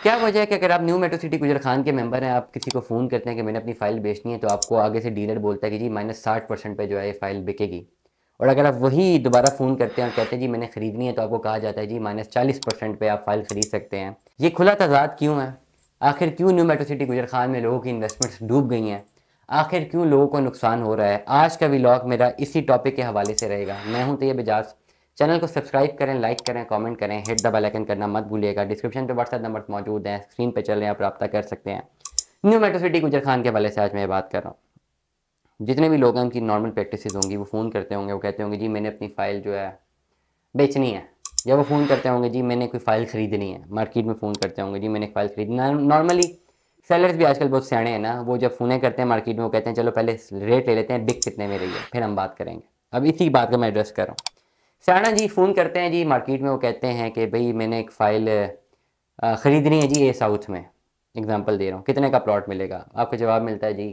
क्या वजह है कि अगर आप न्यू मेट्रो सिटी गुजर खान के मेंबर हैं, आप किसी को फ़ोन करते हैं कि मैंने अपनी फ़ाइल बेचनी है, तो आपको आगे से डीलर बोलता है कि जी -60% पे जो है ये फ़ाइल बिकेगी। और अगर आप वही दोबारा फ़ोन करते हैं और कहते हैं जी मैंने ख़रीदनी है, तो आपको कहा जाता है जी -40% पे आप फ़ाइल ख़रीद सकते हैं। ये खुला तज़ाद क्यों है? आखिर क्यों न्यू मेट्रो सिटी गुजर खान में लोगों की इन्वेस्टमेंट्स डूब गई हैं? आखिर क्यों लोगों को नुकसान हो रहा है? आज का व्लॉग मेरा इसी टॉपिक के हवाले से रहेगा। मैं हूँ तैयब एजाज। चैनल को सब्सक्राइब करें, लाइक करें, कमेंट करें, हिट द बेल आइकन करना मत भूलिएगा। डिस्क्रिप्शन पे व्हाट्सएप नंबर मौजूद हैं, स्क्रीन पे चल रहे हैं, आप रब्ता कर सकते हैं। न्यू मेट्रो सिटी गुजर खान के हवाले से आज मैं बात कर रहा हूँ। जितने भी लोग हैं उनकी नॉर्मल प्रैक्टिसेस होंगी, वो फ़ोन करते होंगे, वो कहते होंगे जी मैंने अपनी फ़ाइल जो है बेचनी है। या वो फ़ोन करते होंगे जी मैंने कोई फ़ाइल ख़रीदनी है, मार्केट में फ़ोन करते होंगे जी मैंने एक फ़ाइल खरीदनी है। नॉर्मली सेलर्स भी आजकल बहुत सियाणे हैं ना, वो जब फ़ोनें करते हैं मार्केट में, वो कहते हैं चलो पहले रेट ले लेते हैं, बिक कितने में रही है, फिर हम बात करेंगे। अब इसी बात का मैं एड्रेस कर रहा हूँ। सियाणा जी फ़ोन करते हैं जी मार्केट में, वो कहते हैं कि भाई मैंने एक फ़ाइल ख़रीदनी है जी ए साउथ में। एग्जांपल दे रहा हूँ, कितने का प्लॉट मिलेगा? आपको जवाब मिलता है जी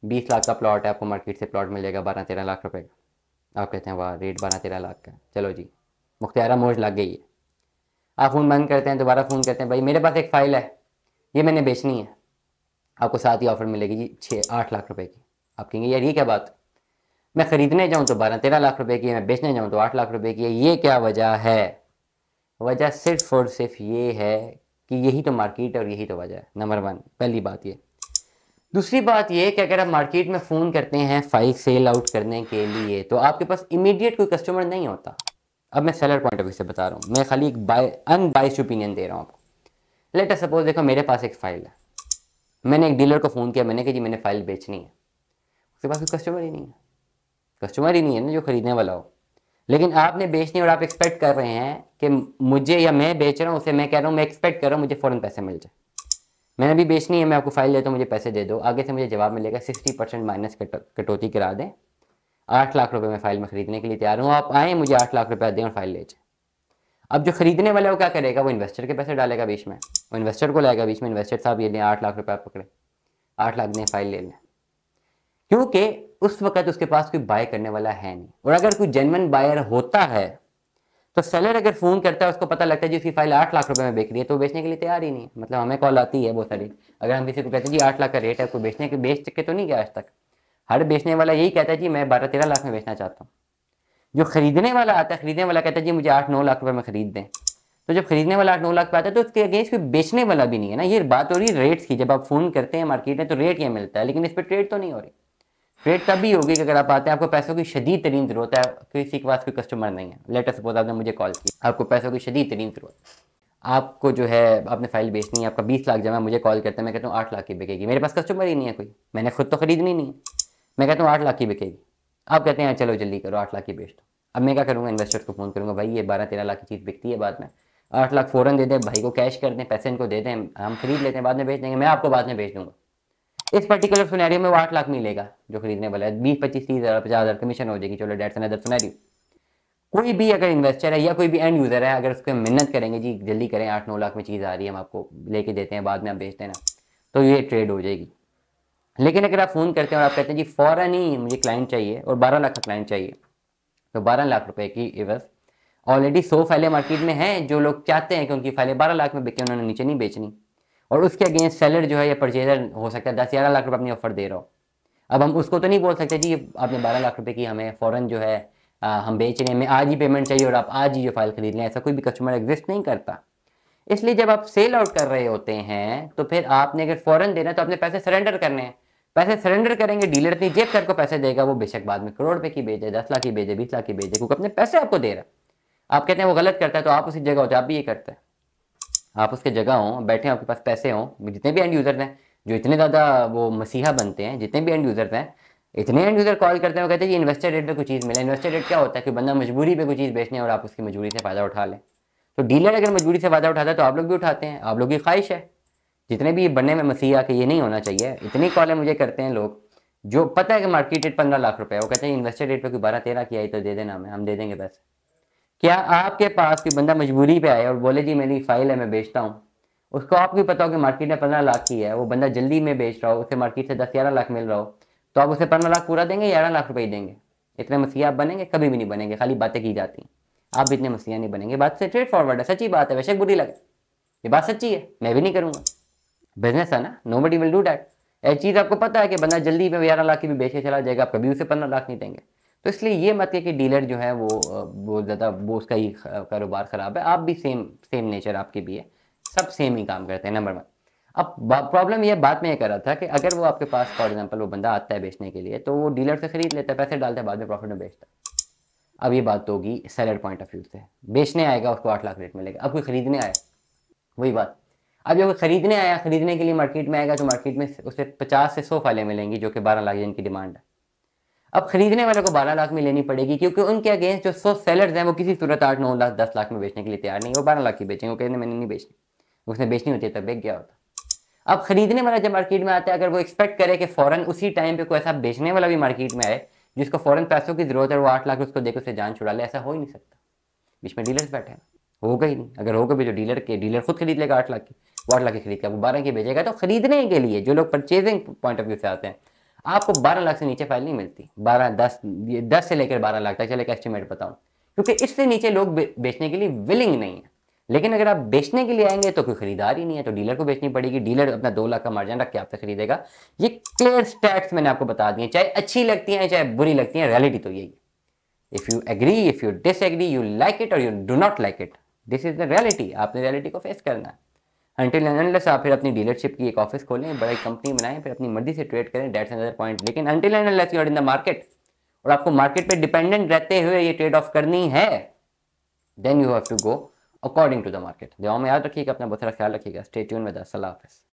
20 लाख का प्लॉट है, आपको मार्केट से प्लॉट मिल जाएगा 12-13 लाख रुपए का। आप कहते हैं वाह, रेट 12-13 लाख का है, चलो जी मुख्तियारा मौज लग गई है। आप फ़ोन बंद करते हैं, दोबारा फ़ोन करते हैं, भाई मेरे पास एक फ़ाइल है, ये मैंने बेचनी है। आपको साथ ही ऑफ़र मिलेगी जी 6-8 लाख रुपए की। आप कहेंगे यार ये क्या बात, मैं ख़रीदने जाऊँ तो 12-13 लाख रुपए की है, मैं बेचने जाऊँ तो 8 लाख रुपए की है, ये क्या वजह है? वजह सिर्फ और सिर्फ ये है कि यही तो मार्केट है और यही तो वजह है। नंबर 1 पहली बात ये। दूसरी बात ये कि अगर आप मार्केट में फ़ोन करते हैं फ़ाइल सेल आउट करने के लिए, तो आपके पास इमीडिएट कोई कस्टमर नहीं होता। अब मैं सेलर पॉइंट ऑफ व्यू से बता रहा हूँ, मैं खाली एक अनबाइस्ड ओपिनियन दे रहा हूँ आपको। लेट अस सपोज, देखो मेरे पास एक फ़ाइल है, मैंने एक डीलर को फ़ोन किया, मैंने कहा जी मैंने फ़ाइल बेचनी है। उसके पास कोई कस्टमर ही नहीं है, कस्टमर ही नहीं है ना जो ख़रीदने वाला हो। लेकिन आपने बेचनी और आप एक्सपेक्ट कर रहे हैं कि मुझे, या मैं बेच रहा हूँ उसे, मैं कह रहा हूँ मैं एक्सपेक्ट कर रहा हूँ मुझे फ़ौरन पैसे मिल जाए। मैंने भी बेचनी है, मैं आपको फ़ाइल देता हूँ, मुझे पैसे दे दो। आगे से मुझे जवाब मिलेगा 60% माइनस कटौती करा दें, 8 लाख रुपए में फ़ाइल में ख़रीदने के लिए तैयार हूँ, आप आएँ, मुझे 8 लाख रुपया दें और फ़ाइल ले जाए। अब जो ख़रीदने वाला है वो क्या करेगा? वो इन्वेस्टर के पैसे डालेगा बीच में, वो इन्वेस्टर को लाएगा बीच में, इन्वेस्टर साहब ये लें 8 लाख रुपये पकड़े, 8 लाख दें, फ़ाइल ले लें। क्योंकि उस वक्त उसके पास कोई बाय करने वाला है नहीं। और अगर कोई जेन्युइन बायर होता है तो सेलर अगर फ़ोन करता है, उसको पता लगता है जी उसकी फ़ाइल 8 लाख रुपए में बिक रही है, तो बेचने के लिए तैयार ही नहीं है। मतलब हमें कॉल आती है बहुत सारी, अगर हम किसी को कहते हैं जी 8 लाख का रेट है, कोई बेच के तो नहीं गया आज तक। हर बेचने वाला यही कहता है जी मैं 12-13 लाख में बेचना चाहता हूँ। जो खरीदने वाला आता है, खरीदने वाला कहता है जी मुझे 8-9 लाख रुपए में खरीद दें। तो जब खरीदने वाला 8-9 लाख पे आता है तो उसके अगेंस्ट कोई बेचने वाला भी नहीं है ना। ये बात हो रही रेट्स की, जब आप फ़ोन करते हैं मार्केट में तो रेट ये मिलता है, लेकिन इस पर ट्रेड तो नहीं हो रही। ट्रेड तभी होगी कि अगर आप आते हैं, आपको पैसों की शदीद तरीन ज़रूरत है, किसी के पास कोई कस्टमर नहीं है। लेट अस सपोज आपने मुझे कॉल किया, आपको पैसों की शदीद तरीन ज़रूरत, आपको जो है आपने फ़ाइल बेचनी है, आपका 20 लाख जमा, मुझे कॉल करते हैं, मैं कहता हूँ 8 लाख की बिकेगी, मेरे पास कस्टमर ही नहीं है कोई, मैंने खुद तो खरीदनी नहीं है, मैं कहता हूँ 8 लाख की बिकेगी। आप कहते हैं चलो जल्दी करो 8 लाख की बेच दो। अब मैं क्या करूँगा? इन्वेस्टर्स को फ़ोन करूँगा, भाई ये 12-13 लाख की चीज़ बिकती है बाद में, 8 लाख फ़ौरन दे दें, भाई को कैश कर दें, पैसे इनको दे दें, हम खरीद लेते हैं, बाद में बेच देंगे, मैं आपको बाद में बेच दूँगा। इस पर्टिकुलर सिनेरियो में वो 8 लाख मिलेगा जो खरीदने वाला है, 20-25-30 हज़ार 50 हज़ार कमीशन हो जाएगी। चलो डेट्स अनदर सिनेरियो। कोई भी अगर इन्वेस्टर है या कोई भी एंड यूज़र है, अगर उसको मिन्नत करेंगे जी जल्दी करें, 8-9 लाख में चीज़ आ रही है, हम आपको लेके देते हैं, बाद में आप बेचते हैं ना, तो ये ट्रेड हो जाएगी। लेकिन अगर आप फ़ोन करते हैं और आप कहते हैं जी फ़ौरन ही मुझे क्लाइंट चाहिए और 12 लाख का क्लाइंट चाहिए, तो 12 लाख रुपए की एवज ऑलरेडी 100 फाइलें मार्केट में हैं जो लोग चाहते हैं कि उनकी फाइलें 12 लाख में बिके, उन्होंने नीचे नहीं बेचनी, और उसके अगेंस्ट सेलर जो है या परचेजर हो सकता है 10-11 लाख रुपए अपनी ऑफर दे रहा हो। अब हम उसको तो नहीं बोल सकते जी आपने 12 लाख रुपए की हमें फ़ौरन जो है हम बेच रहे हैं, हमें आज ही पेमेंट चाहिए और आप आज ही जो फाइल खरीद लें, ऐसा कोई भी कस्टमर एग्जिस्ट नहीं करता। इसलिए जब आप सेल आउट कर रहे होते हैं तो फिर आपने अगर फ़ौरन देना है तो अपने पैसे सरेंडर करने हैं। पैसे सरेंडर करेंगे, डीलर अपनी जेब कर को पैसे देगा, वो बेशक बाद में करोड़ रुपए की बेचे, 10 लाख की बेचे, 20 लाख की बेचे, क्योंकि अपने पैसे आपको दे रहा है। आप कहते हैं वो गलत करता है, तो आप उसी जगह होते हैं, आप भी ये करते हैं, आप उसके जगह हों, बैठे आपके पास पैसे हों। जितने भी एंड यूज़र हैं जो इतने ज़्यादा वो मसीहा बनते हैं, जितने भी एंड यूज़र हैं, इतने एंड यूज़र कॉल करते हैं, वो कहते हैं जी इन्वेस्टर रेट पे कोई चीज़ मिले। इन्वेस्टर रेट क्या होता है कि बंदा मजबूरी पे कोई चीज़ बेचने और आप उसकी मजबूरी से फ़ायदा उठा लें। तो डीलर अगर मजबूरी से फ़ायदा उठाता है तो आप लोग भी उठाते हैं, आप लोग की ख्वाहिश है। जितने भी बनने में मसीहा कि ये नहीं होना चाहिए, इतनी कॉलें मुझे करते हैं लोग जो पता है कि मार्केट रेट 15 लाख रुपए है, वो कहते हैं इन्वेस्टर रेट पे कोई 12-13 की आई तो दे देना, हमें हम दे देंगे पैसे। क्या आपके पास कोई बंदा मजबूरी पे आए और बोले जी मेरी फाइल है मैं बेचता हूँ, उसको आपको पता हो कि मार्केट में 15 लाख की है, वो बंदा जल्दी में बेच रहा हो, उसे मार्केट से 10-11 लाख मिल रहा हो, तो आप उसे 15 लाख पूरा देंगे या 11 लाख रुपए ही देंगे? इतने मसीहा आप बनेंगे? कभी भी नहीं बनेंगे, खाली बातें की जाती हैं। आप भी इतने मसीहा नहीं बनेंगे। बात से स्ट्रेट फॉरवर्ड है, सच्ची बात है, बेशक बुरी लगे। ये बात सच्ची है, मैं भी नहीं करूँगा, बिजनेस है ना, नोबडी विल डू दैट। एक चीज़ आपको पता है कि बंदा जल्दी में 11 लाख की भी बेच के चला जाएगा, आप कभी उसे 15 लाख नहीं देंगे। तो इसलिए ये मत है कि डीलर जो है वो ज़्यादा वो उसका ही कारोबार ख़राब है। आप भी सेम सेम नेचर आपकी भी है, सब सेम ही काम करते हैं, नंबर 1। अब प्रॉब्लम ये बात में ये कर रहा था कि अगर वो आपके पास फॉर एग्जांपल वो बंदा आता है बेचने के लिए, तो वो डीलर से खरीद लेता है, पैसे डालता है, बाद में प्रॉफिट में बेचता है। अब ये बात तो होगी सेलर पॉइंट ऑफ व्यू से, बेचने आएगा उसको 8 लाख रेट मिलेगा। अब कोई खरीदने आया, वही बात, अब जब खरीदने आया, खरीदने के लिए मार्केट में आएगा तो मार्केट में उसे 50 से 100 फाइलें मिलेंगी जो कि 12 लाख जिनकी डिमांड है। अब खरीदने वाले को 12 लाख में लेनी पड़ेगी, क्योंकि उनके अगेंस्ट जो 100 सेलर्स हैं वो किसी सूरत 8, 9 लाख, 10 लाख में बेचने के लिए तैयार नहीं, वो 12 लाख की बेचेंगे, वो कहने मैंने नहीं बेचनी, उसने बेचनी होती है तब बेच गया होता। अब खरीदने वाला जब मार्केट में आता है, अगर वो एक्सपेक्ट करे कि फौरन उसी टाइम पे कोई ऐसा बेचने वाला भी मार्केट में आए जिसको फौरन पैसों की जरूरत है, वो 8 लाख उसको देकर उसे जान छुड़ा ले, ऐसा हो ही नहीं सकता। बीच में डीलर्स बैठे हैं, होगा ही नहीं। अगर होगा भी तो डीलर खुद खरीद लेगा 8 लाख की, वो 8 लाख की खरीद के वो 12 की बेचेगा। तो खरीदने के लिए जो लोग परचेजिंग पॉइंट ऑफ व्यू से आते हैं, आपको 12 लाख से नीचे फाइल नहीं मिलती। 10 से लेकर 12 लाख तक, चले एक एस्टिमेट बताऊं, क्योंकि इससे नीचे लोग बेचने के लिए विलिंग नहीं है। लेकिन अगर आप बेचने के लिए आएंगे तो कोई खरीदार ही नहीं है, तो डीलर को बेचनी पड़ेगी। डीलर अपना 2 लाख का मार्जिन रख के आपसे खरीदेगा। ये क्लियर स्टैट्स मैंने आपको बता दिए, चाहे अच्छी लगती हैं चाहे बुरी लगती हैं, रियलिटी तो यही है। If you agree, if you disagree, you like it और you do not like it, this is the reality. आपने रियलिटी को फेस करना है। अनटिल अनलेस आप फिर अपनी डीलरशिप की एक ऑफिस खोलें, बड़ी कंपनी बनाएं, फिर अपनी मर्जी से ट्रेड करें, दैट्स अनदर पॉइंट। लेकिन until unless you are in the market और आपको मार्केट पे डिपेंडेंट रहते हुए ये ट्रेड ऑफ करनी है, then you have to go according to the market. दुआ में याद रखिएगा, अपना बहुत सारा ख्याल रखिएगा। Stay tune with us. अल्लाह हाफ़िज़।